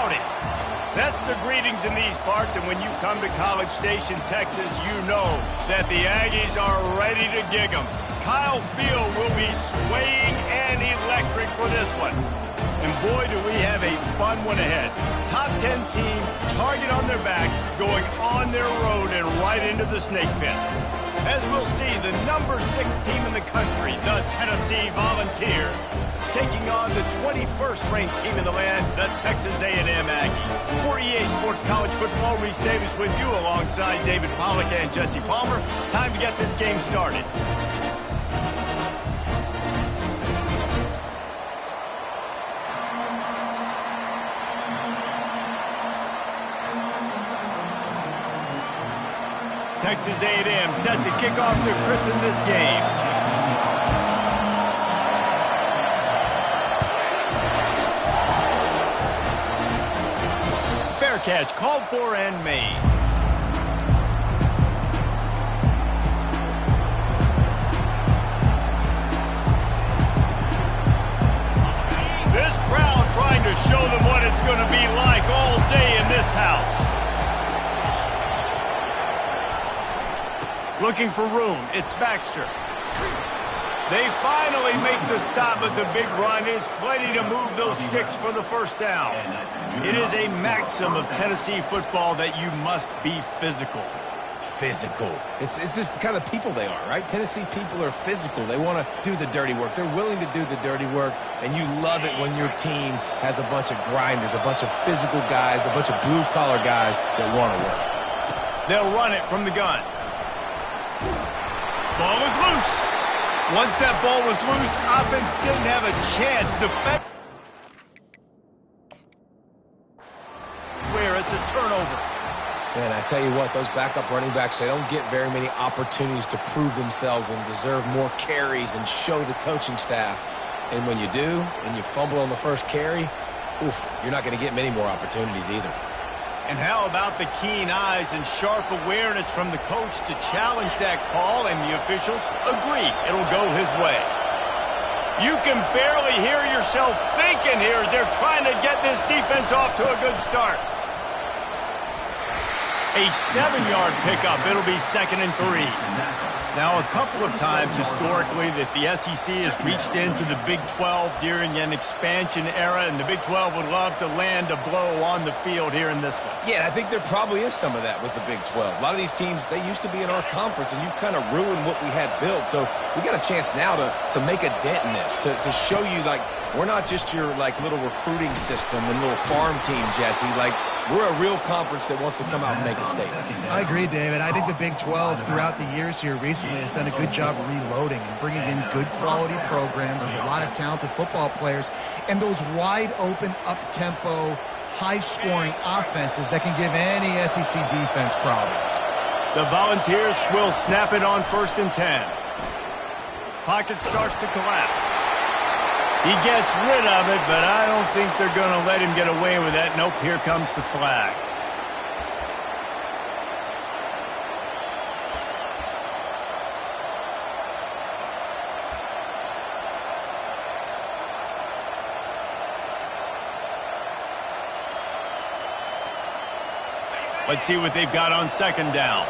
Howdy. That's the greetings in these parts, and when you come to College Station, Texas, you know that the Aggies are ready to gig 'em. Kyle Field will be swaying and electric for this one. And boy, do we have a fun one ahead. Top 10 team, target on their back, going on their road and right into the snake pit. As we'll see, the number 6 team in the country, the Tennessee Volunteers, taking on the 21st ranked team in the land, the Texas A&M Aggies. For EA Sports College Football, Reese Davis with you alongside David Pollack and Jesse Palmer. Time to get this game started. Texas A&M set to kick off to christen this game. Fair catch called for and made. This crowd trying to show them what it's going to be like all day in this house. Looking for room, it's Baxter. They finally make the stop, but the big run is plenty to move those sticks for the first down. It is a maxim of Tennessee football that you must be physical. Physical. It's just the kind of people they are, right? Tennessee people are physical. They want to do the dirty work. They're willing to do the dirty work, and you love it when your team has a bunch of grinders, a bunch of physical guys, a bunch of blue-collar guys that want to work. They'll run it from the gun. Ball was loose. Once that ball was loose, offense didn't have a chance. Defense. Where it's a turnover. Man, I tell you what, those backup running backs, they don't get very many opportunities to prove themselves and deserve more carries and show the coaching staff. And when you do, and you fumble on the first carry, oof, you're not going to get many more opportunities either. And how about the keen eyes and sharp awareness from the coach to challenge that call, and the officials agree it'll go his way. You can barely hear yourself thinking here as they're trying to get this defense off to a good start. A 7-yard pickup. It'll be 2nd and 3. Now, a couple of times historically that the SEC has reached into the Big 12 during an expansion era, and the Big 12 would love to land a blow on the field here in this one. Yeah, I think there probably is some of that with the Big 12. A lot of these teams, they used to be in our conference, and you've kind of ruined what we had built. So we got a chance now to make a dent in this, to show you, like, we're not just your, like, little recruiting system and little farm team, Jesse. Like, we're a real conference that wants to come out and make a statement. I agree, David. I think the Big 12 throughout the years here recently has done a good job reloading and bringing in good quality programs with a lot of talented football players and those wide open, up-tempo, high-scoring offenses that can give any SEC defense problems. The Volunteers will snap it on 1st and 10. Pocket starts to collapse. He gets rid of it, but I don't think they're going to let him get away with that. Nope, here comes the flag. Let's see what they've got on 2nd down.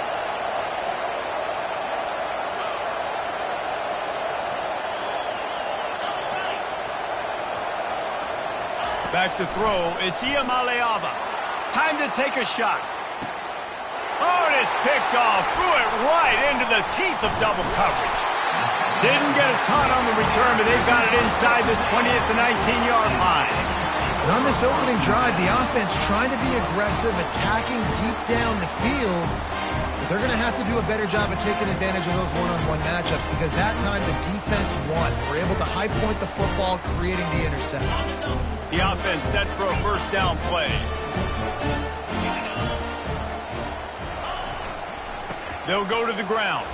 Back to throw. It's Iamaleava. Time to take a shot. Oh, and it's picked off. Threw it right into the teeth of double coverage. Didn't get a ton on the return, but they've got it inside the 20 at the 19-yard line. And on this opening drive, the offense trying to be aggressive, attacking deep down the field. But they're going to have to do a better job of taking advantage of those one-on-one matchups because that time the defense won. We're able to high point the football, creating the interception. The offense set for a 1st down play. They'll go to the ground.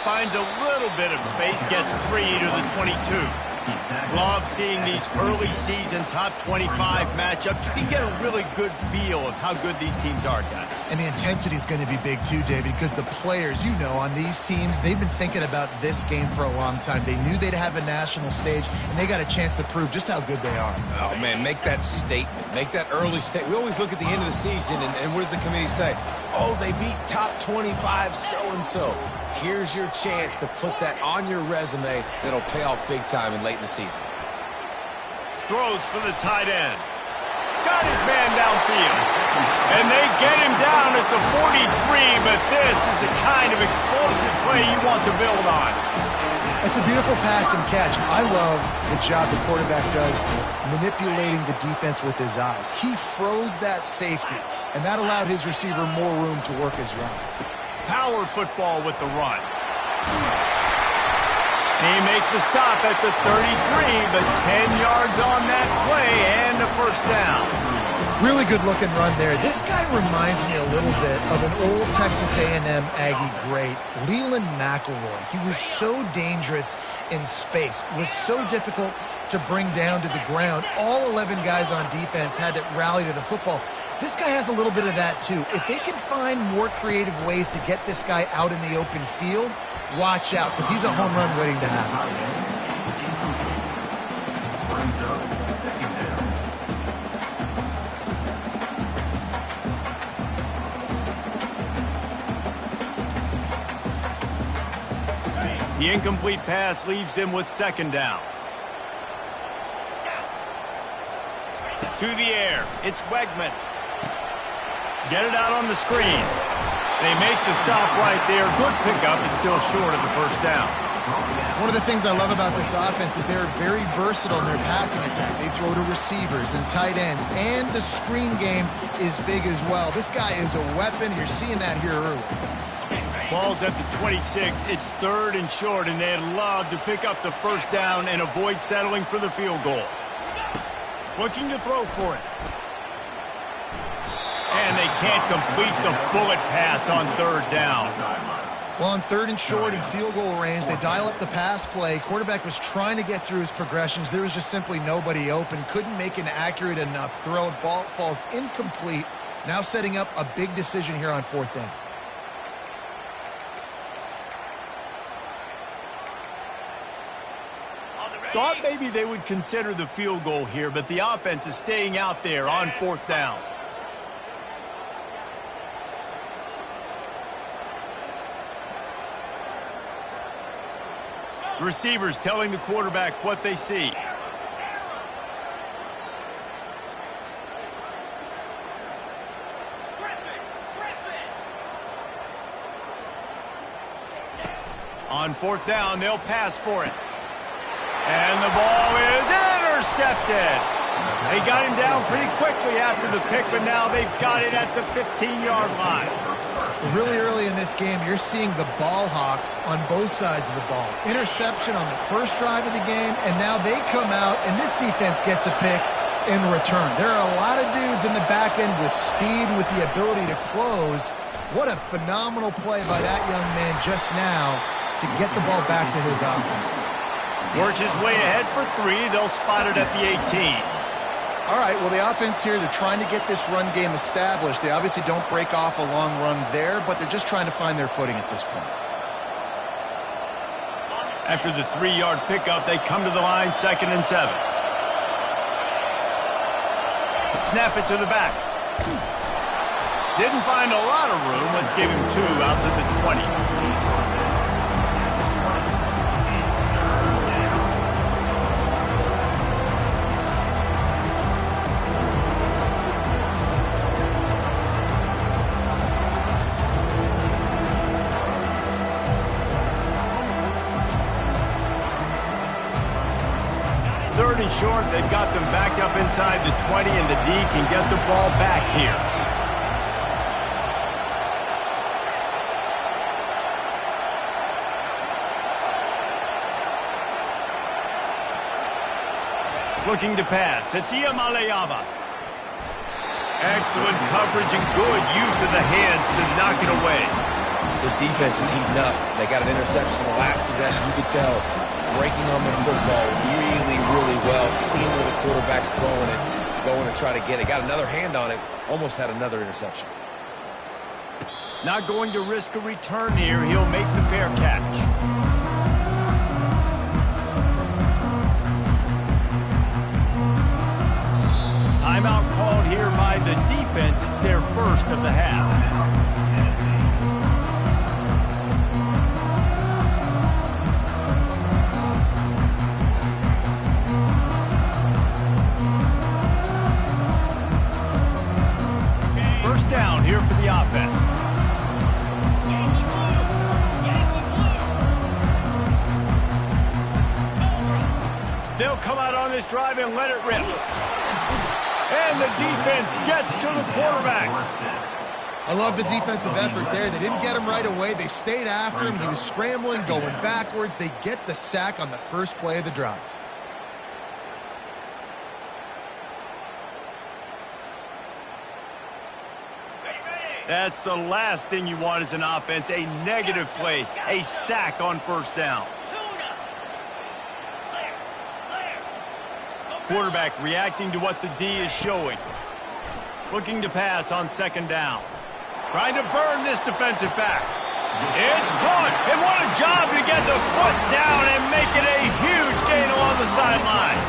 Finds a little bit of space, gets 3 to the 22. Love seeing these early season top 25 matchups. You can get a really good feel of how good these teams are, guys. And the intensity is going to be big too, David, because the players, you know, on these teams, they've been thinking about this game for a long time. They knew they'd have a national stage, and they got a chance to prove just how good they are. Oh, man, make that statement. Make that early state. We always look at the end of the season, and what does the committee say? Oh, they beat top 25 so-and-so. Here's your chance to put that on your resume that'll pay off big time and late in the season. Throws for the tight end. Got his man downfield. And they get him down at the 43, but this is the kind of explosive play you want to build on. It's a beautiful pass and catch. I love the job the quarterback does manipulating the defense with his eyes. He froze that safety, and that allowed his receiver more room to work his run. Power football with the run. They make the stop at the 33, but 10 yards on that play and a first down. Really good looking run there. This guy reminds me a little bit of an old Texas A&M Aggie great, Leland McElroy. He was so dangerous in space. It was so difficult to bring down to the ground. All 11 guys on defense had to rally to the football. This guy has a little bit of that too. If they can find more creative ways to get this guy out in the open field, watch out, because he's a home run waiting to happen. The incomplete pass leaves him with second down. To the air, it's Wegman. Get it out on the screen. They make the stop right there. Good pickup. It's still short of the first down. One of the things I love about this offense is they're very versatile in their passing attack. They throw to receivers and tight ends, and the screen game is big as well. This guy is a weapon. You're seeing that here early. Ball's at the 26. It's third and short, and they'd love to pick up the first down and avoid settling for the field goal. Looking to throw for it. And they can't complete the bullet pass on third down. Well, on third and short in field goal range, they dial up the pass play. Quarterback was trying to get through his progressions. There was just simply nobody open. Couldn't make an accurate enough throw. Ball falls incomplete. Now setting up a big decision here on fourth down. Thought maybe they would consider the field goal here, but the offense is staying out there on fourth down. Receivers telling the quarterback what they see. On fourth down, they'll pass for it. And the ball is intercepted. They got him down pretty quickly after the pick, but now they've got it at the 15-yard line. Really early in this game, you're seeing the ball hawks on both sides of the ball. Interception on the first drive of the game, and now they come out, and this defense gets a pick in return. There are a lot of dudes in the back end with speed and with the ability to close. What a phenomenal play by that young man just now to get the ball back to his offense. Works his way ahead for three. They'll spot it at the 18. All right, well, the offense here, they're trying to get this run game established. They obviously don't break off a long run there, but they're just trying to find their footing at this point. After the 3-yard pickup, they come to the line, 2nd and 7. Snap it to the back. Didn't find a lot of room. Let's give him 2 out to the 20. Third and short, they've got them backed up inside the 20, and the D can get the ball back here. Looking to pass. It's Iamaleava. Excellent coverage and good use of the hands to knock it away. This defense is heating up. They got an interception in the last possession. You could tell breaking on their football really, really well, seeing where the quarterback's throwing it, going to try to get it. Got another hand on it, almost had another interception. Not going to risk a return here. He'll make the fair catch. Timeout call offense. It's their first of the half. First down here for the offense. They'll come out on this drive and let it rip. And the defense gets to the quarterback. I love the defensive effort there. They didn't get him right away. They stayed after him. He was scrambling, going backwards. They get the sack on the first play of the drive. That's the last thing you want as an offense, a negative play, a sack on first down. Quarterback reacting to what the D is showing. Looking to pass on second down. Trying to burn this defensive back. It's caught, and what a job to get the foot down and make it a huge gain along the sideline.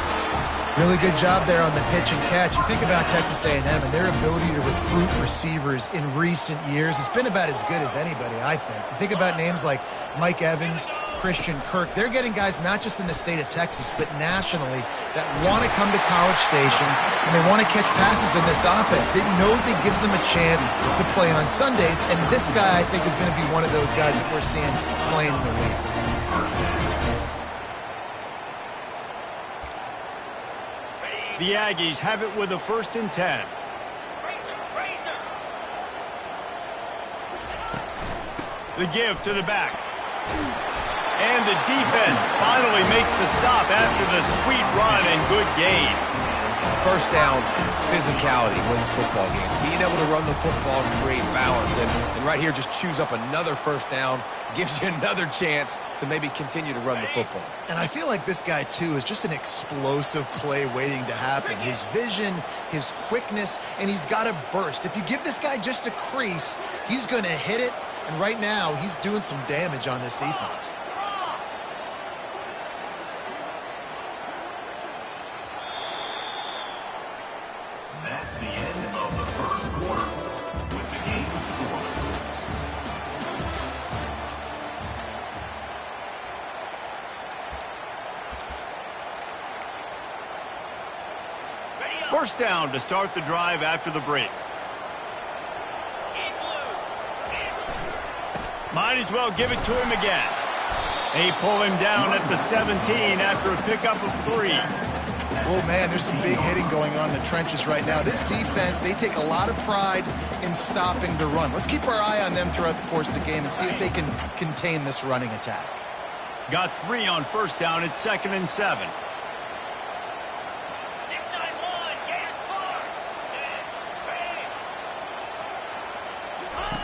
Really good job there on the pitch and catch. You think about Texas A&M and their ability to recruit receivers in recent years. It's been about as good as anybody, I think. You think about names like Mike Evans, Christian Kirk. They're getting guys not just in the state of Texas, but nationally that want to come to College Station and they want to catch passes in this offense. They knows they give them a chance to play on Sundays, and this guy, I think, is going to be one of those guys that we're seeing playing in the league. The Aggies have it with a 1st and 10. The give to the back. And the defense finally makes the stop after the sweet run and good gain. First down, physicality wins football games. Being able to run the football and create balance. And right here, just choose up another first down. Gives you another chance to maybe continue to run the football. And I feel like this guy, too, is just an explosive play waiting to happen. His vision, his quickness, and he's got a burst. If you give this guy just a crease, he's going to hit it. And right now, he's doing some damage on this defense. That's the end of the first quarter with the game score. First down to start the drive after the break. Might as well give it to him again. They pull him down at the 17 after a pickup of 3. Oh, man, there's some big hitting going on in the trenches right now. This defense, they take a lot of pride in stopping the run. Let's keep our eye on them throughout the course of the game and see if they can contain this running attack. Got 3 on first down. It's 2nd and 7.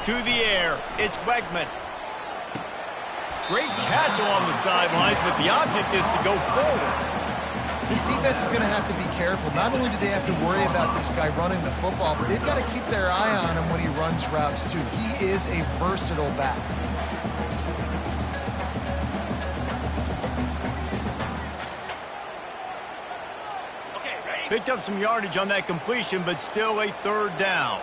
To the air, it's Wegman. Great catch along the sidelines, but the object is to go forward. This defense is going to have to be careful. Not only do they have to worry about this guy running the football, but they've got to keep their eye on him when he runs routes, too. He is a versatile back. Picked up some yardage on that completion, but still a 3rd down.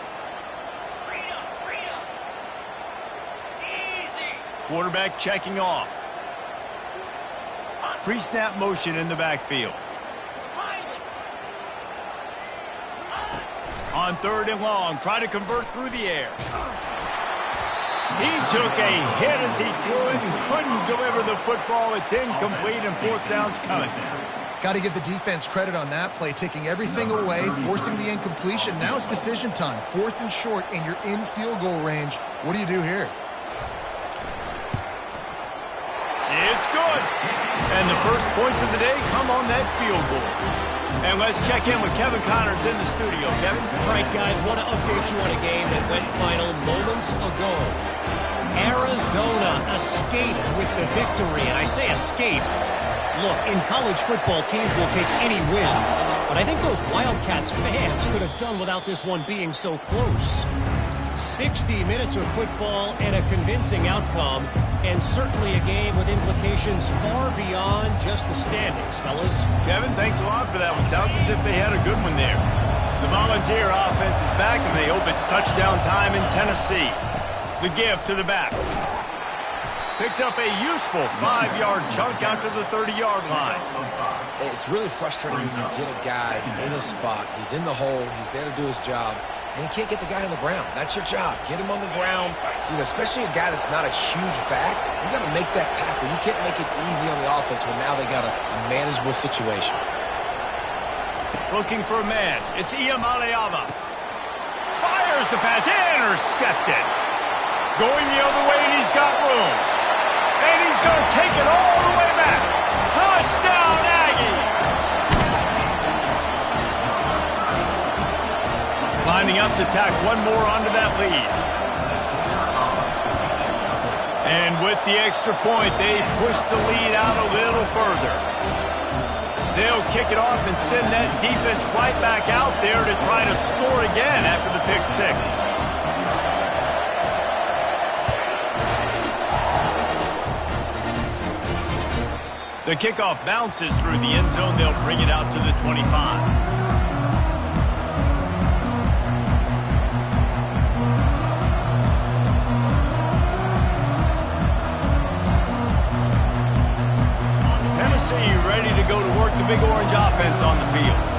Quarterback checking off. Pre-snap motion in the backfield. On 3rd and long, try to convert through the air. He took a hit as he threw it and couldn't deliver the football. It's incomplete and 4th down's coming. Got to give the defense credit on that play, taking everything away, forcing the incompletion. Now it's decision time. 4th and short, and you're in field goal range. What do you do here? It's good. And the first points of the day come on that field goal. And let's check in with Kevin Connors in the studio. Kevin? All right, guys, want to update you on a game that went final moments ago. Arizona escaped with the victory, and I say escaped. Look, in college football, teams will take any win, but I think those Wildcats fans could have done without this one being so close. 60 minutes of football and a convincing outcome, and certainly a game with implications far beyond just the standings, fellas. Kevin, thanks a lot for that one. Sounds as if they had a good one there. The Volunteer offense is back, and they hope it's touchdown time in Tennessee. The give to the back. Picks up a useful 5-yard chunk out to the 30-yard line. It's really frustrating when you get a guy in his spot. He's in the hole. He's there to do his job. And you can't get the guy on the ground. That's your job. Get him on the ground. You know, especially a guy that's not a huge back. You got to make that tackle. You can't make it easy on the offense when now they got a manageable situation. Looking for a man. It's Iamaleava. Fires the pass. Intercepted. Going the other way, and he's got room. And he's going to take it all the way back. Touchdown, Aggie! Lining up to tack one more onto that lead. And with the extra point, they push the lead out a little further. They'll kick it off and send that defense right back out there to try to score again after the pick six. The kickoff bounces through the end zone. They'll bring it out to the 25. Tennessee ready to go to work the Big Orange offense on the field.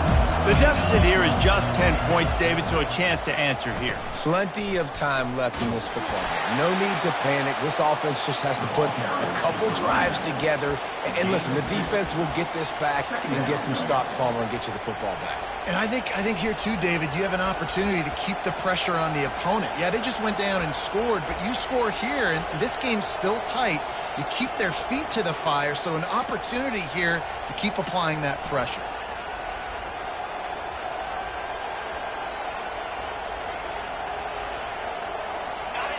The deficit here is just 10 points, David, so a chance to answer here. Plenty of time left in this football game. No need to panic. This offense just has to put a couple drives together. And listen, the defense will get this back and get some stops, Palmer, and get you the football back. And I think here too, David, you have an opportunity to keep the pressure on the opponent. Yeah, they just went down and scored, but you score here, and this game's still tight. You keep their feet to the fire, so an opportunity here to keep applying that pressure.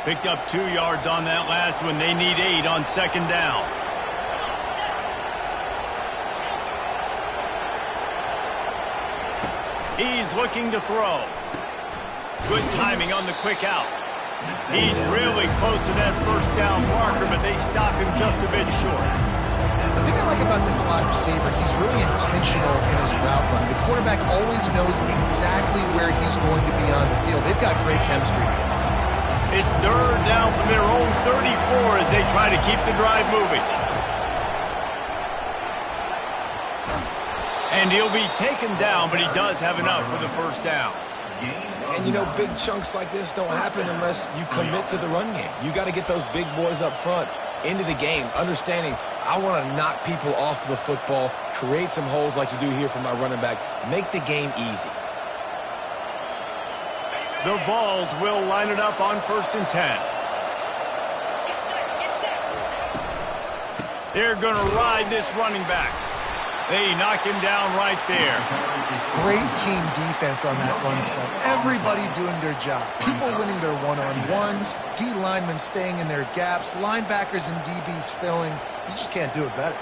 Picked up 2 yards on that last one. They need 8 on second down. He's looking to throw. Good timing on the quick out. He's really close to that first down marker, but they stop him just a bit short. The thing I like about this slot receiver, he's really intentional in his route run. The quarterback always knows exactly where he's going to be on the field. They've got great chemistry together. It's third down from their own 34 as they try to keep the drive moving. And he'll be taken down, but he does have enough for the first down. And, you know, big chunks like this don't happen unless you commit to the run game. You got to get those big boys up front into the game, understanding I want to knock people off the football, create some holes like you do here for my running back, make the game easy. The Vols will line it up on 1st and 10. They're going to ride this running back. They knock him down right there. Great team defense on that run play. Everybody doing their job. People winning their one-on-ones, D linemen staying in their gaps, linebackers and DBs filling. You just can't do it better.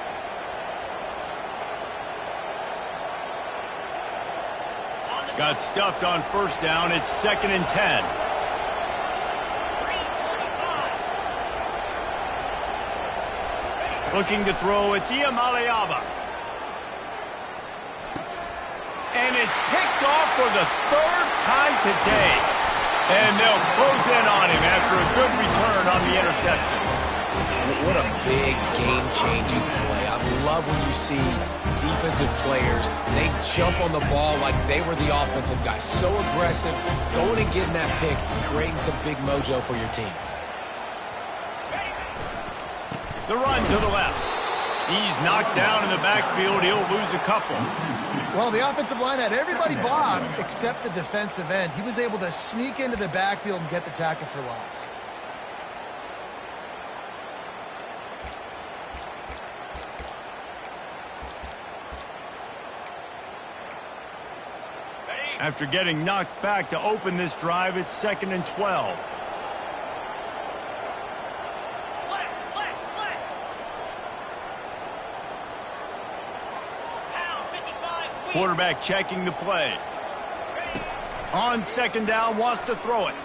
Got stuffed on first down. It's 2nd and 10. Looking to throw. It's Iamaleava. And it's picked off for the 3rd time today. And they'll close in on him after a good return on the interception. What a big game-changing play. I love when you see defensive players, they jump on the ball like they were the offensive guys. So aggressive, going and getting that pick, creating some big mojo for your team. The run to the left. He's knocked down in the backfield. He'll lose a couple. Well, the offensive line had everybody blocked except the defensive end. He was able to sneak into the backfield and get the tackle for loss. After getting knocked back to open this drive, it's 2nd and 12. Quarterback checking the play. On second down, wants to throw it.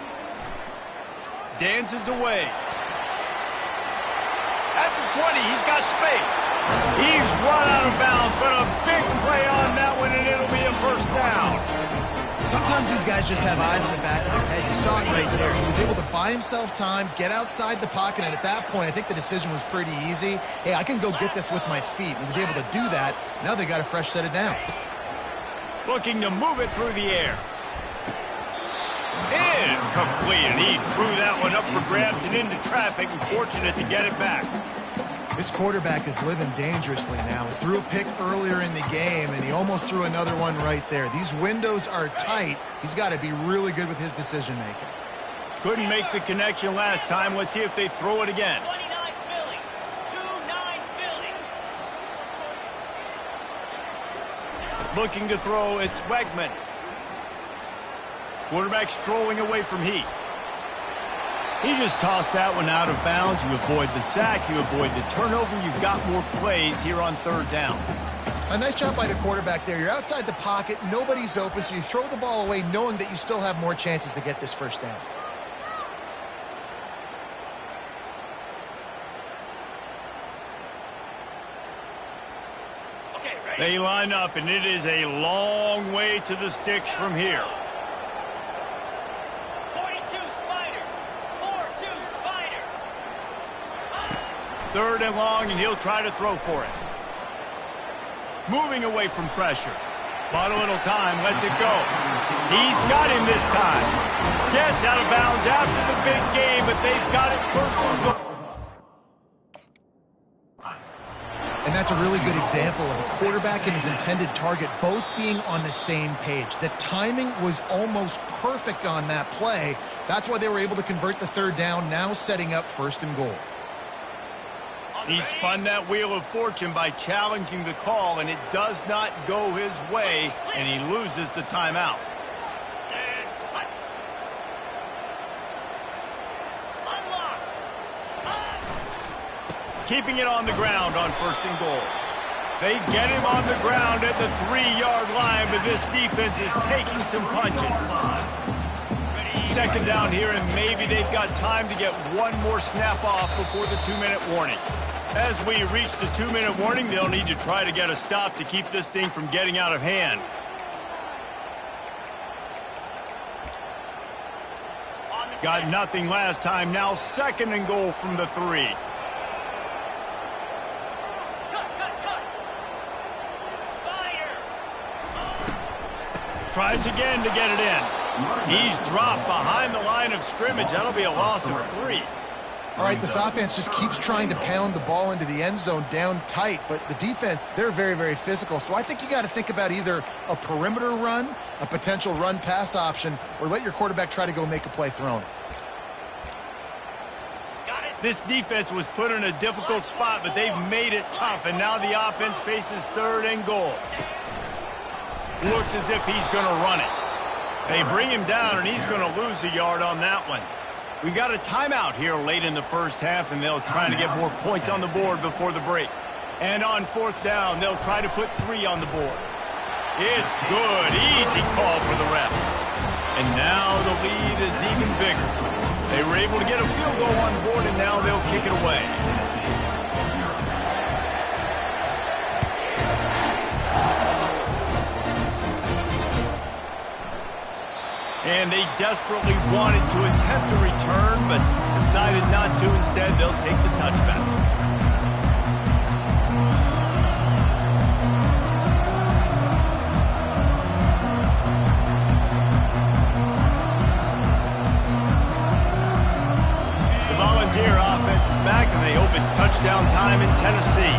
Dances away. At the 20, he's got space. He's run out of bounds, but a big play on that one, and it'll be a first down. Sometimes these guys just have eyes in the back of their head. You saw it right there. He was able to buy himself time, get outside the pocket, and at that point, I think the decision was pretty easy. Hey, I can go get this with my feet. He was able to do that. Now they got a fresh set of downs. Looking to move it through the air. Incomplete, and he threw that one up for grabs and into traffic, and fortunate to get it back. This quarterback is living dangerously now. He threw a pick earlier in the game, and he almost threw another one right there. These windows are tight. He's got to be really good with his decision-making. Couldn't make the connection last time. Let's see if they throw it again. 29 Philly. 2-9 Philly. Looking to throw, it's Wegman. Quarterback strolling away from Heat. He just tossed that one out of bounds. You avoid the sack, you avoid the turnover. You've got more plays here on third down. A nice job by the quarterback there. You're outside the pocket, nobody's open, so you throw the ball away knowing that you still have more chances to get this first down. Okay, ready? They line up, and it is a long way to the sticks from here. 42 Spider. 4-2 Spider. Third and long, and he'll try to throw for it. Moving away from pressure. Bought a little time, lets it go. He's got him this time. Gets out of bounds after the big game, but they've got it first and goal. And that's a really good example of a quarterback and his intended target both being on the same page. The timing was almost perfect on that play. That's why they were able to convert the third down, now setting up first and goal. He spun that wheel of fortune by challenging the call, and it does not go his way, and he loses the timeout. Keeping it on the ground on first and goal. They get him on the ground at the 3-yard line, but this defense is taking some punches. Second down here, and maybe they've got time to get one more snap off before the 2-minute warning. As we reach the 2-minute warning, they'll need to try to get a stop to keep this thing from getting out of hand. Got nothing last time. Now second and goal from the 3. Tries again to get it in. He's dropped behind the line of scrimmage. That'll be a loss of 3. All right, this offense just keeps trying to pound the ball into the end zone down tight, but the defense, they're very, very physical. So I think you got to think about either a perimeter run, a potential run-pass option, or let your quarterback try to go make a play throwing it. This defense was put in a difficult spot, but they've made it tough, and now the offense faces third and goal. Looks as if he's going to run it. They bring him down, and he's going to lose a yard on that one. We got a timeout here late in the first half, and they'll try to get more points on the board before the break. And on fourth down, they'll try to put 3 on the board. It's good. Easy call for the refs. And now the lead is even bigger. They were able to get a field goal on the board, and now they'll kick it away. And they desperately wanted to attempt a return, but decided not to. Instead, they'll take the touchback. The Volunteer offense is back, and they hope it's touchdown time in Tennessee.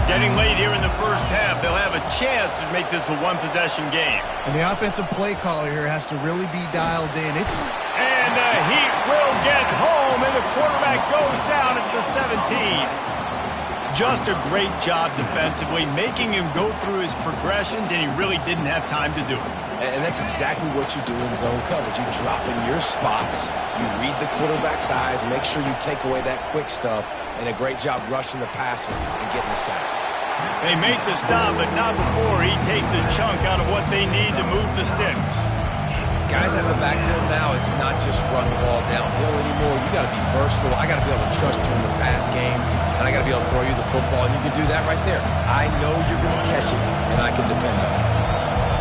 Getting late here in the first half, they'll have a chance to make this a one-possession game. And the offensive play caller here has to really be dialed in. And the Heat will get home, and the quarterback goes down at the 17. Just a great job defensively, making him go through his progressions, and he really didn't have time to do it. And that's exactly what you do in zone coverage. You drop in your spots, you read the quarterback's eyes, make sure you take away that quick stuff, and a great job rushing the passer and getting the sack. They make the stop, but not before he takes a chunk out of what they need to move the sticks. Guys in the backfield now, it's not just run the ball downhill anymore. You got to be versatile. I got to be able to trust you in the pass game, and I got to be able to throw you the football, and you can do that right there. I know you're going to catch it, and I can depend on it.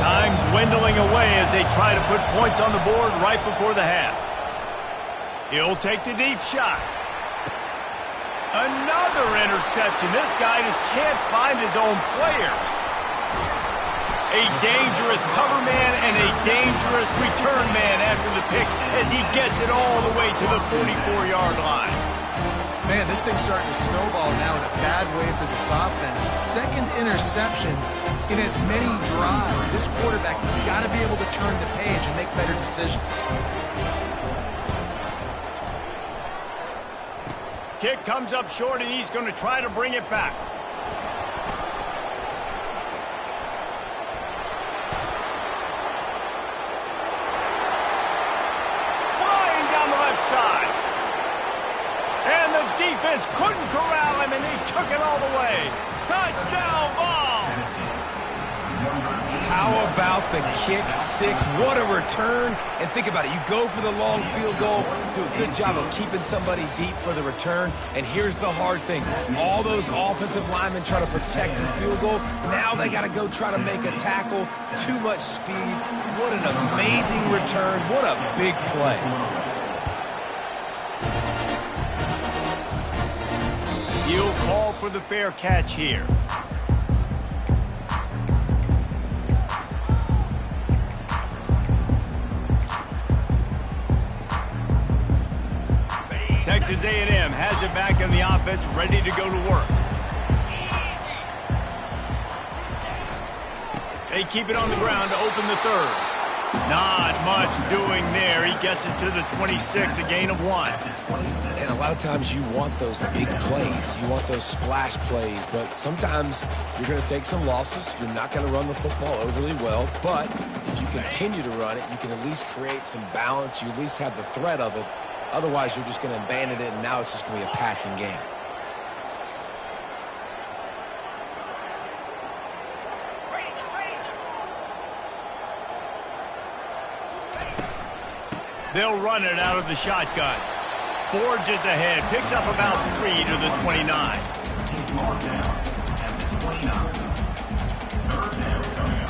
Time dwindling away as they try to put points on the board right before the half. He'll take the deep shot. Another interception. This guy just can't find his own players. A dangerous cover man and a dangerous return man after the pick as he gets it all the way to the 44-yard line. Man, this thing's starting to snowball now in a bad way for this offense. Second interception in as many drives. This quarterback has got to be able to turn the page and make better decisions. Kick comes up short, and he's going to try to bring it back. Flying down the left side. And the defense couldn't corral him, and he took it all the way. Touchdown ball! How about the kick six? What a return. And think about it. You go for the long field goal, do a good job of keeping somebody deep for the return. And here's the hard thing. All those offensive linemen try to protect the field goal. Now they got to go try to make a tackle. Too much speed. What an amazing return. What a big play. He'll call for the fair catch here. Texas A&M has it back in the offense, ready to go to work. They keep it on the ground to open the third. Not much doing there. He gets it to the 26, a gain of 1. And a lot of times you want those big plays. You want those splash plays. But sometimes you're going to take some losses. You're not going to run the football overly well. But if you continue to run it, you can at least create some balance. You at least have the threat of it. Otherwise, you're just going to abandon it, and now it's just going to be a passing game. They'll run it out of the shotgun. Forges ahead, picks up about 3 to the 29. He's marked down at the 29. Third down coming up.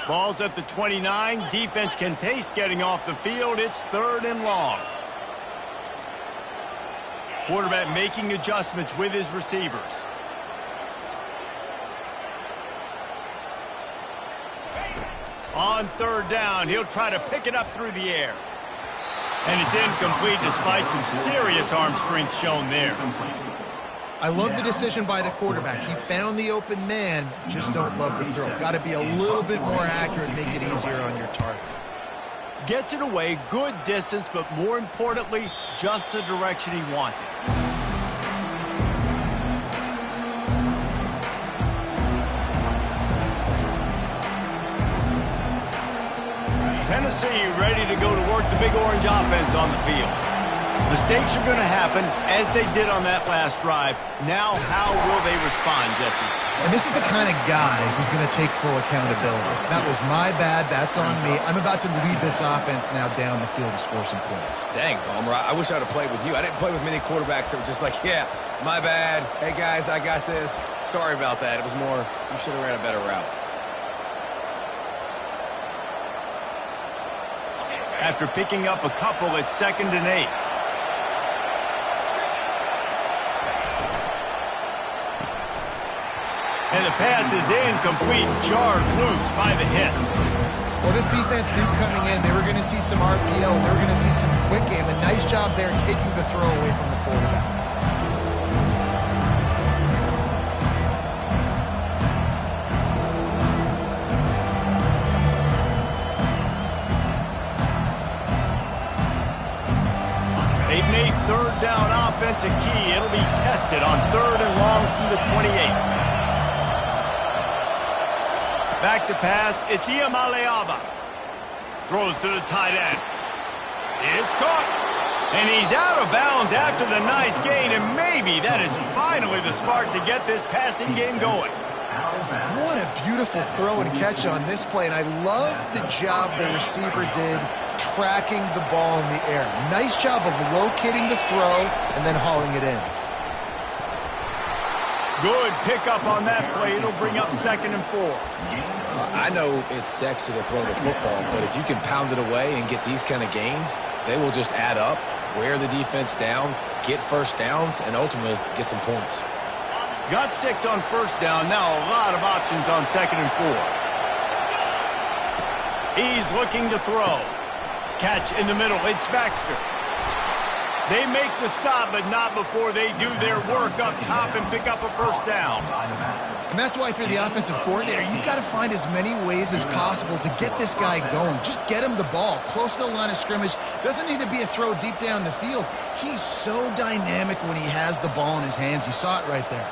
Ball's at the 29. Defense can taste getting off the field. It's 3rd and long. Quarterback making adjustments with his receivers. On 3rd down, he'll try to pick it up through the air. And it's incomplete despite some serious arm strength shown there. I love the decision by the quarterback. He found the open man, just don't love the throw. Got to be a little bit more accurate, make it easier on your target. Gets it away, good distance, but more importantly, just the direction he wanted. Tennessee ready to go to work the Big Orange offense on the field. Mistakes are going to happen, as they did on that last drive. Now, how will they respond, Jesse? And this is the kind of guy who's going to take full accountability. That was my bad. That's on me. I'm about to lead this offense now down the field and score some points. Dang, Palmer, I wish I would have played with you. I didn't play with many quarterbacks that were just like, yeah, my bad. Hey, guys, I got this. Sorry about that. It was more, you should have ran a better route. After picking up a couple, it's 2nd and 8. And the pass is incomplete, jarred loose by the hit. Well, this defense knew coming in they were going to see some RPO, they were going to see some quick game. A nice job there taking the throw away from the quarterback. They've made 3rd down offense a key. It'll be tested on 3rd and long from the 28. Back to pass, it's Iamaleava. Throws to the tight end. It's caught. And he's out of bounds after the nice gain, and maybe that is finally the spark to get this passing game going. What a beautiful throw and catch on this play, and I love the job the receiver did tracking the ball in the air. Nice job of locating the throw and then hauling it in. Good pickup on that play. It'll bring up 2nd and 4. I know it's sexy to throw the football, but if you can pound it away and get these kind of gains, they will just add up, wear the defense down, get first downs, and ultimately get some points. Got 6 on 1st down. Now a lot of options on 2nd and 4. He's looking to throw. Catch in the middle. It's Baxter. They make the stop, but not before they do their work up top and pick up a 1st down. And that's why, for the offensive coordinator, you've got to find as many ways as possible to get this guy going. Just get him the ball close to the line of scrimmage. Doesn't need to be a throw deep down the field. He's so dynamic when he has the ball in his hands. You saw it right there.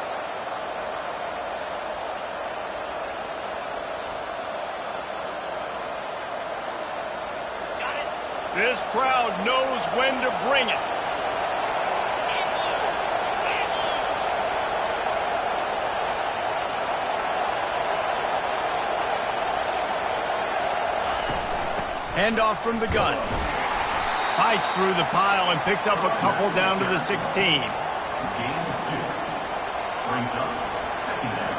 This crowd knows when to bring it. Handoff from the gun. Fights through the pile and picks up a couple down to the 16. Gain 2. Brings up 2nd down.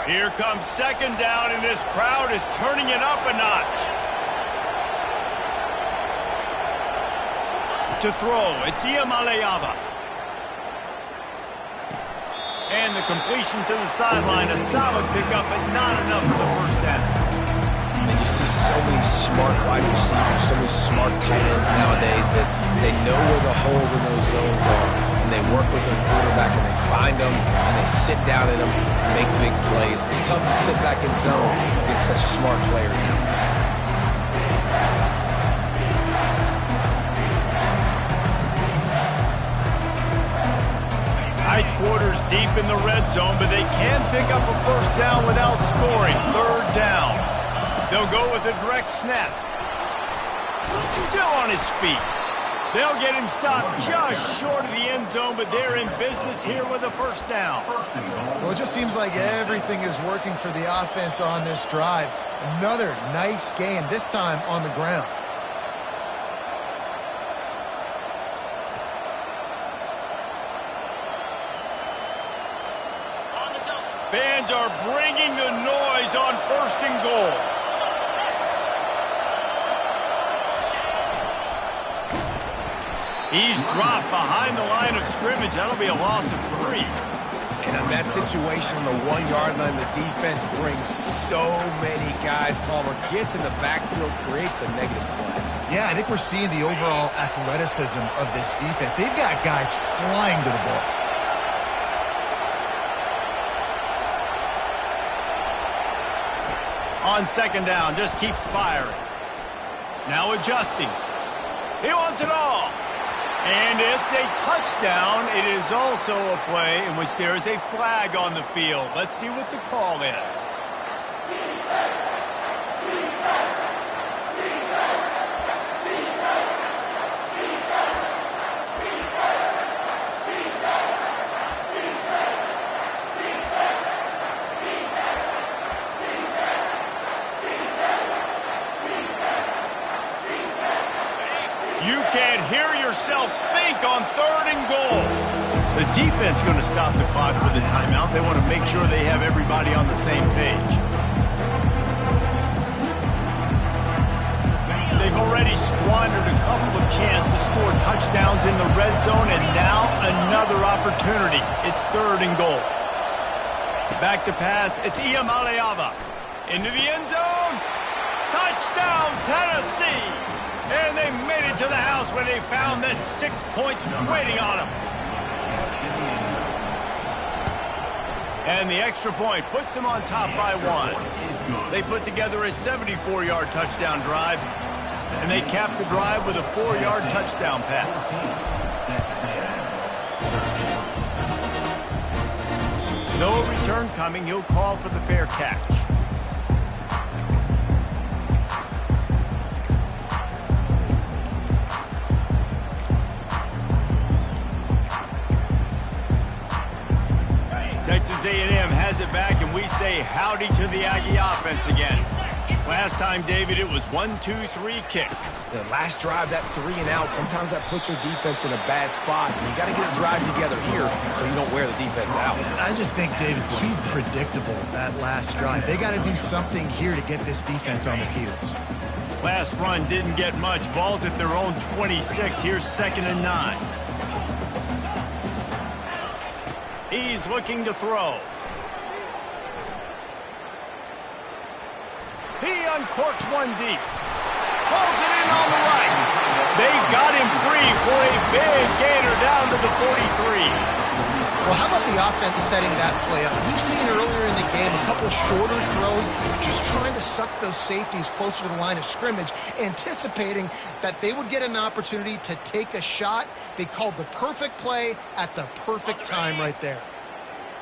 Here comes 2nd down, and this crowd is turning it up a notch. To throw, it's Iamaleava. And the completion to the sideline, a solid pickup, but not enough for the 1st down. And you see so many smart wide receivers, so many smart tight ends nowadays that they know where the holes in those zones are, and they work with their quarterback, and they find them, and they sit down in them and make big plays. It's tough to sit back in zone against such smart players nowadays. Tight quarters deep in the red zone, but they can pick up a 1st down without scoring. 3rd down. They'll go with a direct snap. Still on his feet. They'll get him stopped just short of the end zone, but they're in business here with a 1st down. Well, it just seems like everything is working for the offense on this drive. Another nice gain, this time on the ground. Fans are bringing the noise on 1st and goal. He's dropped behind the line of scrimmage. That'll be a loss of 3. And in that situation, on the 1-yard line, the defense brings so many guys. Palmer gets in the backfield, creates the negative play. Yeah, I think we're seeing the overall athleticism of this defense. They've got guys flying to the ball. On 2nd down, just keeps firing. Now adjusting. He wants it all. And it's a touchdown. It is also a play in which there is a flag on the field. Let's see what the call is. You can't hear yourself think on 3rd and goal. The defense going to stop the clock with a timeout. They want to make sure they have everybody on the same page. They've already squandered a couple of chances to score touchdowns in the red zone, and now another opportunity. It's 3rd and goal. Back to pass. It's Iamaleava. Into the end zone. Touchdown, Tennessee. And they made it to the house when they found that 6 points waiting on them. And the extra point puts them on top by 1. They put together a 74-yard touchdown drive, and they capped the drive with a 4-yard touchdown pass. No return coming. He'll call for the fair catch. A&M has it back, and we say howdy to the Aggie offense again. Last time, David, it was 1-2-3 kick. The last drive, that 3-and-out, sometimes that puts your defense in a bad spot. And you got to get a drive together here so you don't wear the defense out. I just think, David, too predictable, that last drive. They got to do something here to get this defense on their heels. Last run didn't get much. Ball's at their own 26. Here's 2nd and 9. He's looking to throw. He uncorks one deep. Pulls it in on the right. They got him free for a big gainer down to the 43. Well, how about the offense setting that play up? We've seen earlier in the game a couple shorter throws, just trying to suck those safeties closer to the line of scrimmage, anticipating that they would get an opportunity to take a shot. They called the perfect play at the perfect time right there.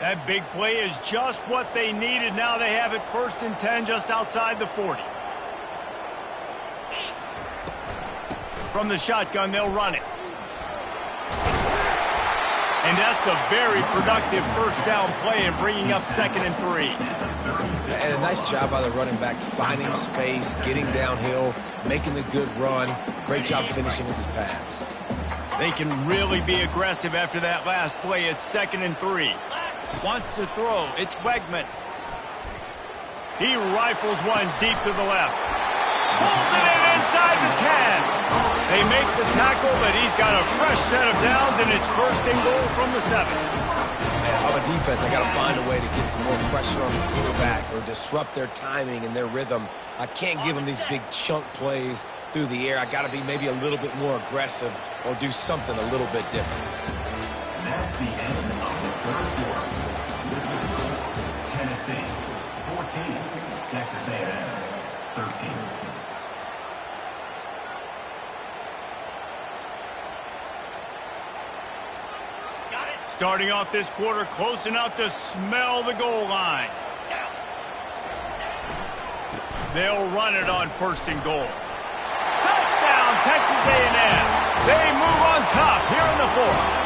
That big play is just what they needed. Now they have it 1st and 10 just outside the 40. From the shotgun, they'll run it. And that's a very productive first down play and bringing up 2nd and 3. And a nice job by the running back, finding space, getting downhill, making the good run. Great job finishing with his pads. They can really be aggressive after that last play. It's 2nd and 3. Wants to throw. It's Wegman. He rifles one deep to the left. Pulls it in inside the 10. They make the tackle, but he's got a fresh set of downs, and it's 1st and goal from the 7. Man, if I'm a defense, I got to find a way to get some more pressure on the quarterback or disrupt their timing and their rhythm. I can't give them these big chunk plays through the air. I got to be maybe a little bit more aggressive or do something a little bit different. That's the end of the first quarter. Tennessee 14, Texas A&M 13. Starting off this quarter close enough to smell the goal line. They'll run it on 1st and goal. Touchdown, Texas A&M. They move on top here in the 4th.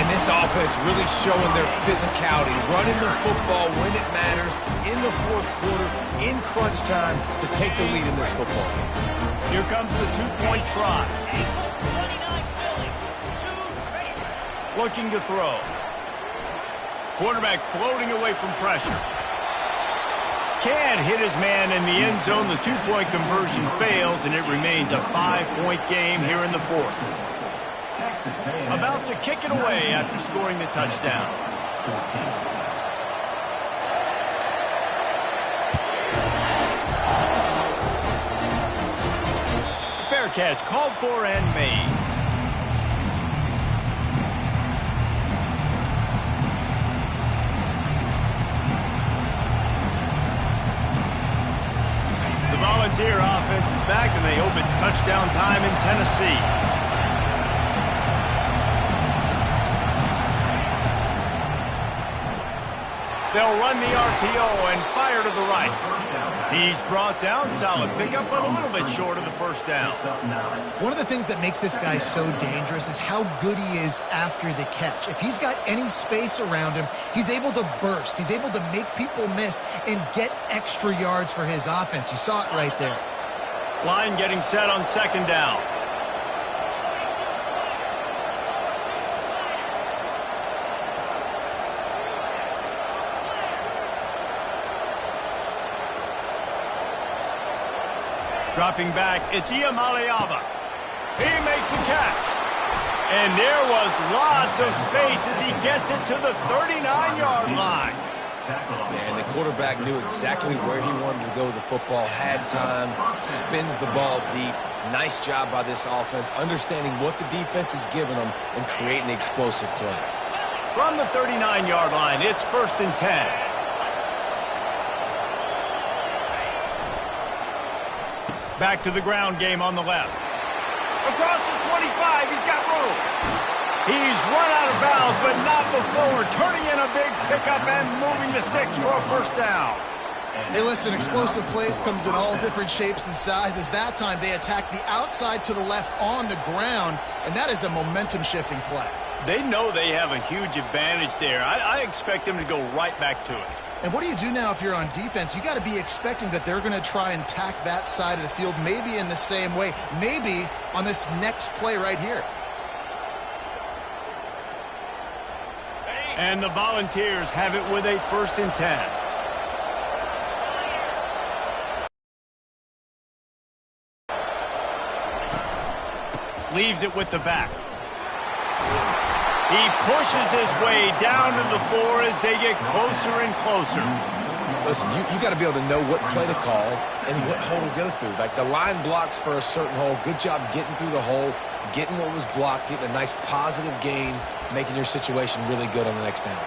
And this offense really showing their physicality, running the football when it matters in the 4th quarter, in crunch time to take the lead in this football game. Here comes the 2-point try. Looking to throw. Quarterback floating away from pressure. Can't hit his man in the end zone. The 2-point conversion fails, and it remains a 5-point game here in the 4th. About to kick it away after scoring the touchdown. Fair catch called for and made. Volunteer offense is back, and they hope it's touchdown time in Tennessee. They'll run the RPO and fire to the right. He's brought down. Solid pickup, but a little bit short of the 1st down. One of the things that makes this guy so dangerous is how good he is after the catch. If he's got any space around him, he's able to burst. He's able to make people miss and get extra yards for his offense. You saw it right there. Line getting set on 2nd down. Dropping back, it's Iamaleava. He makes the catch. And there was lots of space as he gets it to the 39-yard line. And the quarterback knew exactly where he wanted to go with the football, had time, spins the ball deep. Nice job by this offense, understanding what the defense is giving them and creating the explosive play. From the 39-yard line, it's 1st and 10. Back to the ground game on the left. Across the 25, he's got room. He's run out of bounds, but not before turning in a big pickup and moving the sticks for a 1st down. Hey, listen, explosive plays comes in all different shapes and sizes. That time, they attack the outside to the left on the ground, and that is a momentum-shifting play. They know they have a huge advantage there. I expect them to go right back to it. And what do you do now if you're on defense? You got to be expecting that they're going to try and tack that side of the field, maybe in the same way, maybe on this next play right here. And the Volunteers have it with a 1st and 10. Leaves it with the back. He pushes his way down to the floor as they get closer and closer. Listen, you got to be able to know what play to call and what hole to go through. Like the line blocks for a certain hole. Good job getting through the hole, getting what was blocked, getting a nice positive gain, making your situation really good on the next down.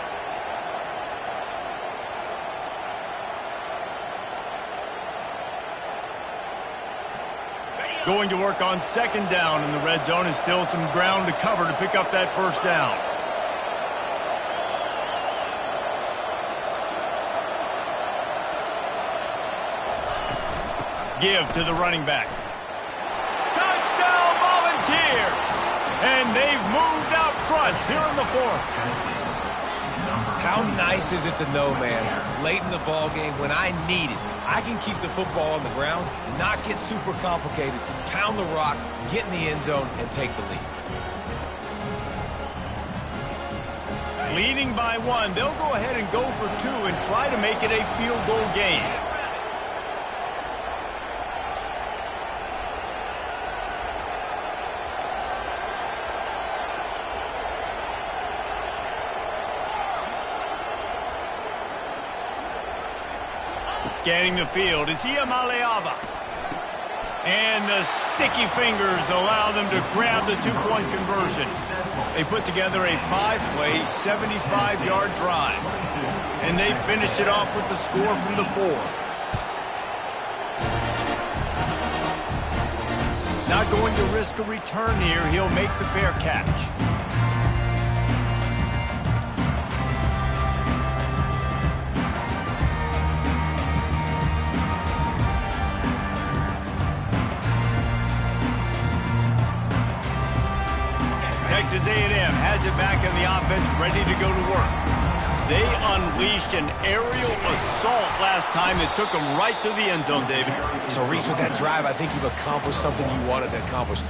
Going to work on 2nd down in the red zone, and still some ground to cover to pick up that 1st down. Give to the running back. Touchdown, Volunteers! And they've moved out front here in the 4th. How nice is it to know, man, late in the ball game when I need it, I can keep the football on the ground, not get super complicated, pound the rock, get in the end zone, and take the lead. Leading by 1, they'll go ahead and go for 2 and try to make it a field goal game. Scanning the field, it's Iamaleava. And the sticky fingers allow them to grab the 2-point conversion. They put together a 5-play, 75-yard drive. And they finished it off with the score from the 4. Not going to risk a return here. He'll make the fair catch. Texas A&M has it back in the offense, ready to go to work. They unleashed an aerial assault last time that took them right to the end zone, David. So, Reese, with that drive, I think you've accomplished something you wanted to accomplish.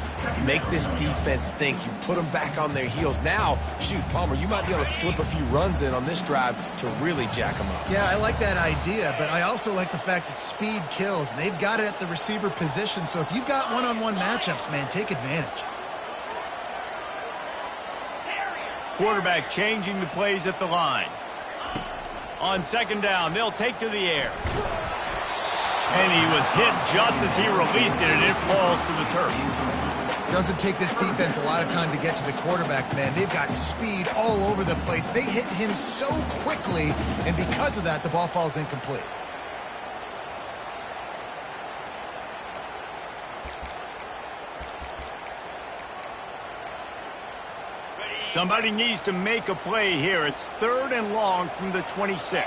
Make this defense think. You put them back on their heels. Now, shoot, Palmer, you might be able to slip a few runs in on this drive to really jack them up. Yeah, I like that idea, but I also like the fact that speed kills. They've got it at the receiver position, so if you've got one-on-one matchups, man, take advantage. Quarterback changing the plays at the line. On 2nd down, they'll take to the air. And he was hit just as he released it, and it falls to the turf. Doesn't take this defense a lot of time to get to the quarterback, man. They've got speed all over the place. They hit him so quickly, and because of that, the ball falls incomplete. Somebody needs to make a play here. It's 3rd and long from the 26.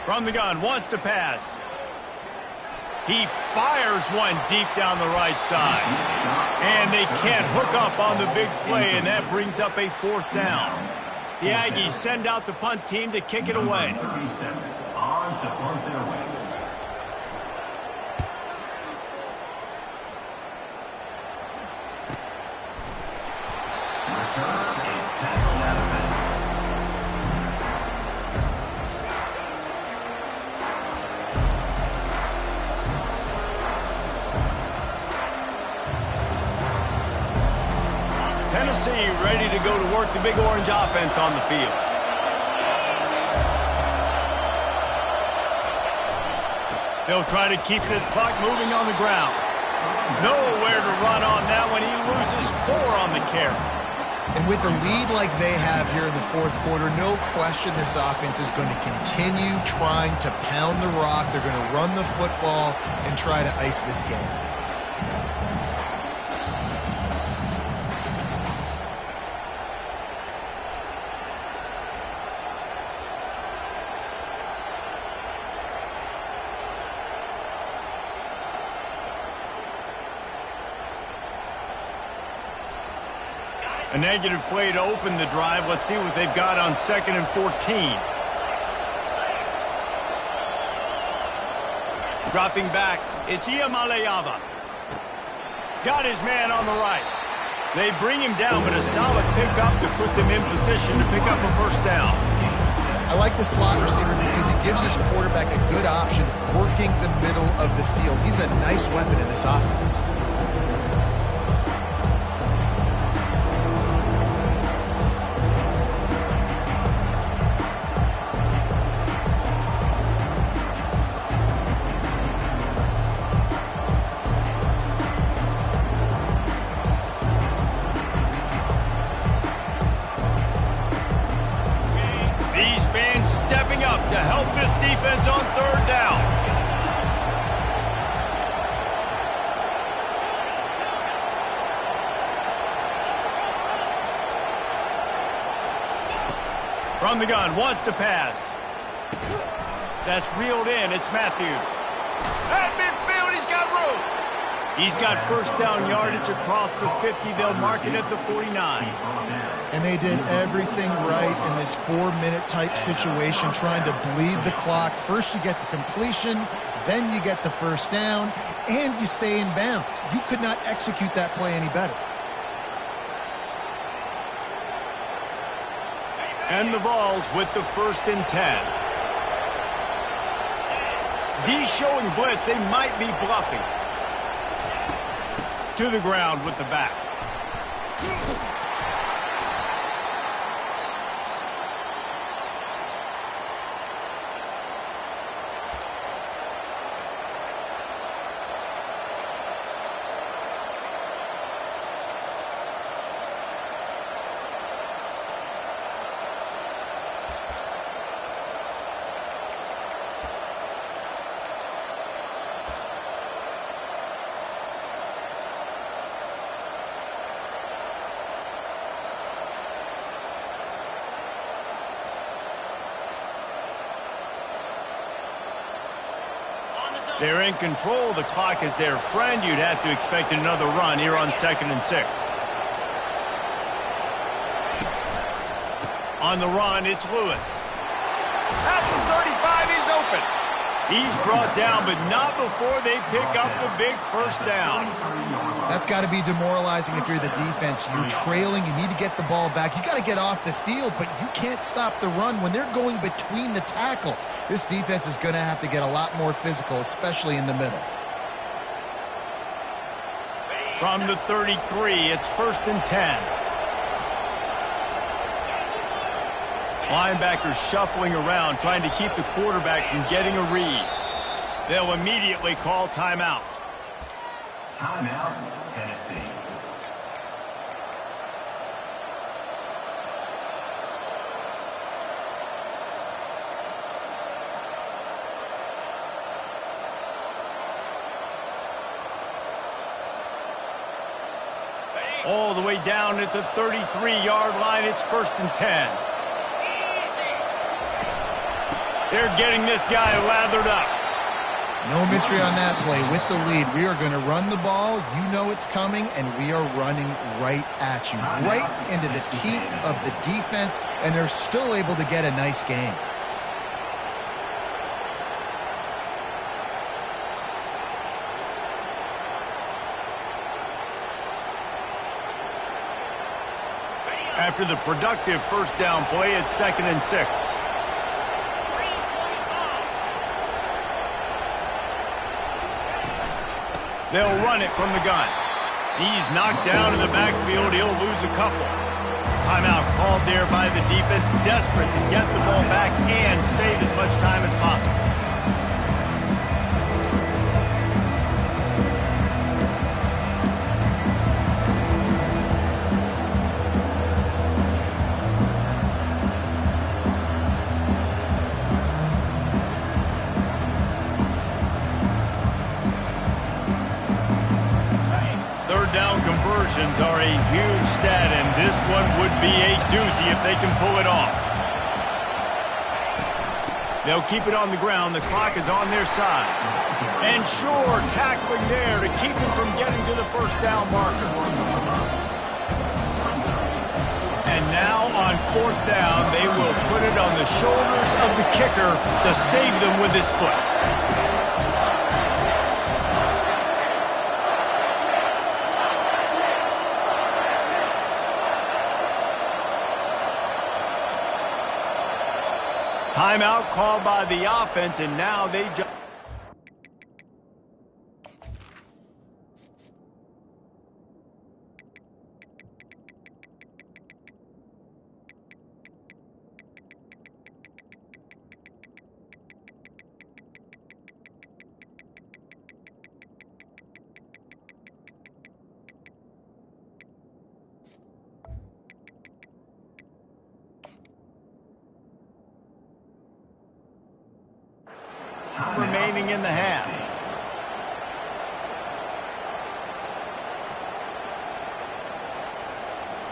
From the gun, wants to pass. He fires one deep down the right side. And they can't hook up on the big play, and that brings up a 4th down. The Aggies send out the punt team to kick it away. 37 on to punt it away. Return is tackled out of bounds. Tennessee ready to go to work the Big Orange offense on the field. They'll try to keep this clock moving on the ground. Nowhere to run on that one. He loses 4 on the carry. And with a lead like they have here in the 4th quarter, no question this offense is going to continue trying to pound the rock. They're going to run the football and try to ice this game. A negative play to open the drive. Let's see what they've got on 2nd and 14. Dropping back, it's Iamaleava. Got his man on the right. They bring him down, but a solid pickup to put them in position to pick up a first down. I like the slot receiver because he gives his quarterback a good option working the middle of the field. He's a nice weapon in this offense. To help this defense on 3rd down. From the gun, wants to pass. That's reeled in. It's Matthews. At midfield, he's got room. He's got first down yardage across the 50. They'll mark it at the 49. And they did everything right in this 4-minute type situation, trying to bleed the clock. First you get the completion, then you get the first down, and you stay in bounds. You could not execute that play any better. And the Vols with the 1st and 10. D showing blitz. They might be bluffing. To the ground with the back. They're in control. The clock is their friend. You'd have to expect another run here on 2nd and 6. On the run, it's Lewis. At the 35, he's open. He's brought down, but not before they pick up the big first down. That's got to be demoralizing if you're the defense. You're trailing. You need to get the ball back. You got to get off the field, but you can't stop the run when they're going between the tackles. This defense is going to have to get a lot more physical, especially in the middle. From the 33, it's 1st and 10. Linebackers shuffling around, trying to keep the quarterback from getting a read. They'll immediately call timeout. Timeout, Tennessee. All the way down at the 33-yard line, it's 1st and 10. They're getting this guy lathered up. No mystery on that play. With the lead, we are going to run the ball. You know it's coming, and we are running right at you, right into the teeth of the defense, and they're still able to get a nice game. After the productive first down play, it's 2nd and 6. They'll run it from the gun. He's knocked down in the backfield. He'll lose a couple. Timeout called there by the defense, desperate to get the ball back and save as much time as possible. Conversions are a huge stat, and this one would be a doozy if they can pull it off. They'll keep it on the ground. The clock is on their side. And sure, tackling there to keep him from getting to the first down marker. now on 4th down, they will put it on the shoulders of the kicker to save them with his foot. Timeout called by the offense, and now they just... remaining in the half.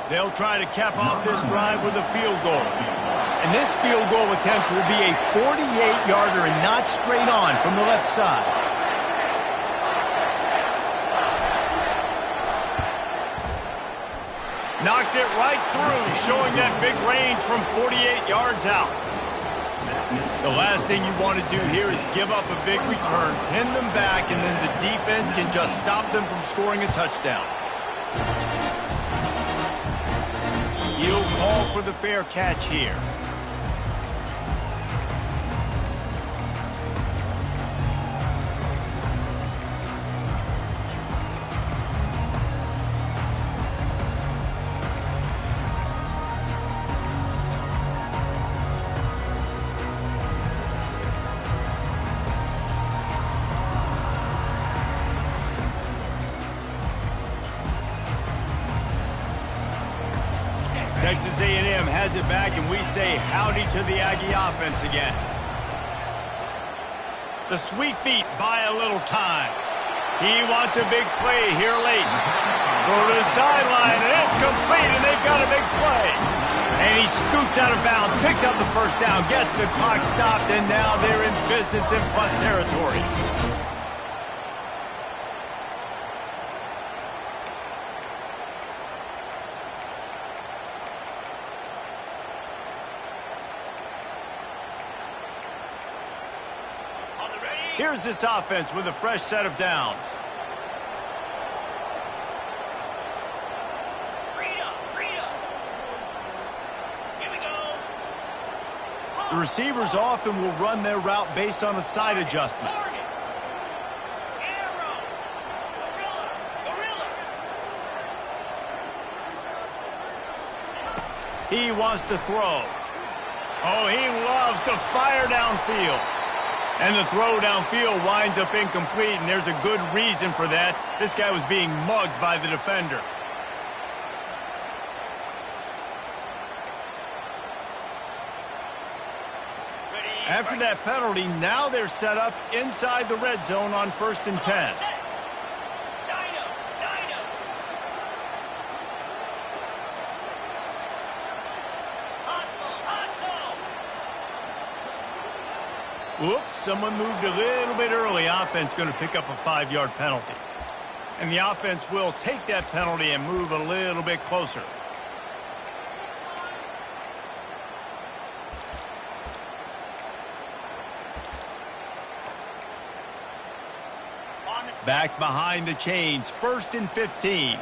They'll try to cap off this drive with a field goal. And this field goal attempt will be a 48-yarder and not straight on from the left side. Knocked it right through, showing that big range from 48 yards out. The last thing you want to do here is give up a big return, pin them back, and then the defense can just stop them from scoring a touchdown. He'll call for the fair catch here. Texas A&M has it back, and we say howdy to the Aggie offense again. The Sweet Feet buy a little time. He wants a big play here late. Go to the sideline, and it's complete, and they've got a big play. And he scoots out of bounds, picks up the first down, gets the clock stopped, and now they're in business in plus territory. Here's this offense with a fresh set of downs. Here we go. The receivers often will run their route based on a side adjustment. Target. Arrow. Gorilla. He wants to throw. Oh, he loves to fire downfield. And the throw downfield winds up incomplete, and there's a good reason for that. This guy was being mugged by the defender. After that penalty, now they're set up inside the red zone on 1st and 10. Whoops, someone moved a little bit early. Offense going to pick up a 5-yard penalty. And the offense will take that penalty and move a little bit closer. Back behind the chains, 1st and 15.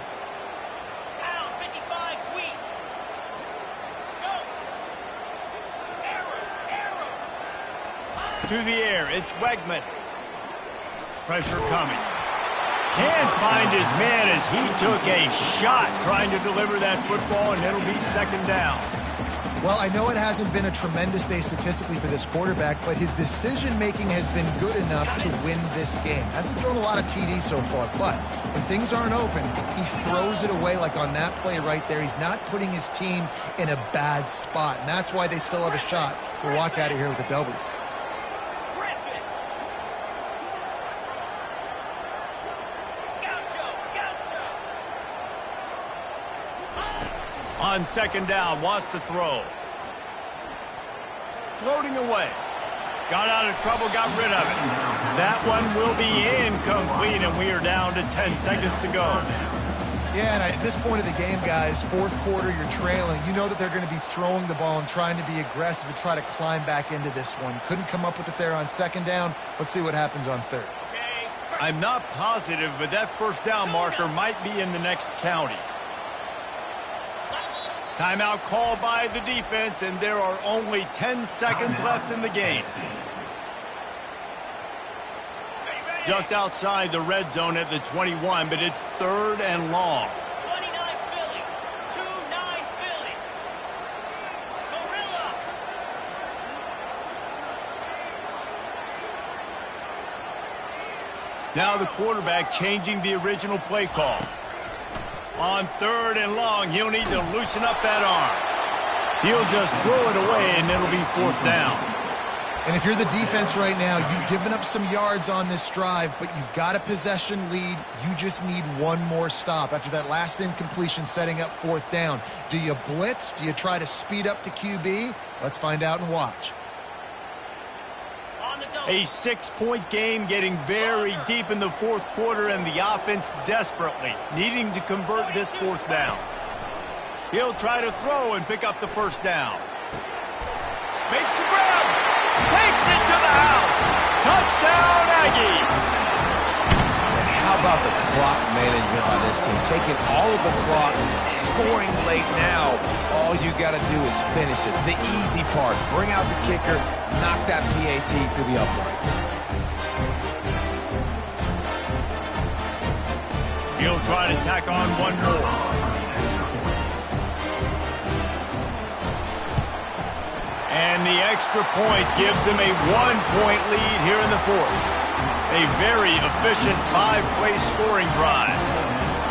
To the air, it's Wegman. Pressure coming. Can't find his man as he took a shot trying to deliver that football, and it'll be 2nd down. Well, I know it hasn't been a tremendous day statistically for this quarterback, but his decision-making has been good enough to win this game. Hasn't thrown a lot of TDs so far, but when things aren't open, he throws it away like on that play right there. He's not putting his team in a bad spot, and that's why they still have a shot to walk out of here with a W. On 2nd down, wants to throw. Floating away. Got out of trouble, got rid of it. That one will be incomplete, and we are down to 10 seconds to go. Yeah, and at this point of the game, guys, fourth quarter, you're trailing. You know that they're going to be throwing the ball and trying to be aggressive and try to climb back into this one. Couldn't come up with it there on second down. Let's see what happens on third. I'm not positive, but that first down marker might be in the next county. Timeout called by the defense, and there are only 10 seconds left in the game. Just outside the red zone at the 21, but it's third and long. 29 Philly. 2-9 Philly. Gorilla. Now the quarterback changing the original play call. On third and long, he'll need to loosen up that arm. He'll just throw it away, and it'll be fourth down. And if you're the defense right now, you've given up some yards on this drive, but you've got a possession lead. You just need one more stop after that last incompletion setting up fourth down. Do you blitz? Do you try to speed up the QB? Let's find out and watch. A 6-point game getting very deep in the fourth quarter, and the offense desperately needing to convert this fourth down. He'll try to throw and pick up the first down. Makes the grab. Takes it to the house. Touchdown, Aggies. How about the clock management by this team? Taking all of the clock, scoring late now. All you got to do is finish it. The easy part. Bring out the kicker. Knock that PAT through the uprights. He'll try to tack on one more. And the extra point gives him a 1-point lead here in the fourth. A very efficient 5-play scoring drive.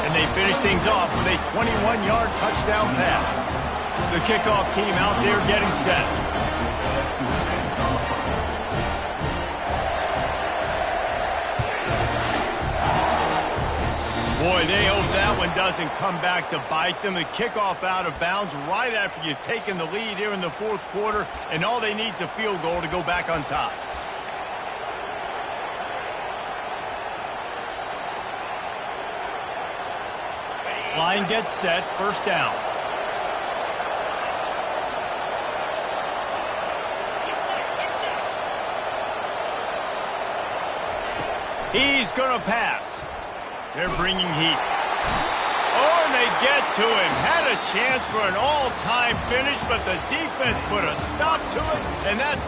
And they finish things off with a 21-yard touchdown pass. The kickoff team out there getting set. Boy, they hope that one doesn't come back to bite them. The kickoff out of bounds right after you've taken the lead here in the fourth quarter, and all they need is a field goal to go back on top. Line gets set, first down. He's going to pass. They're bringing heat. Oh, and they get to him. Had a chance for an all-time finish, but the defense put a stop to it, and that's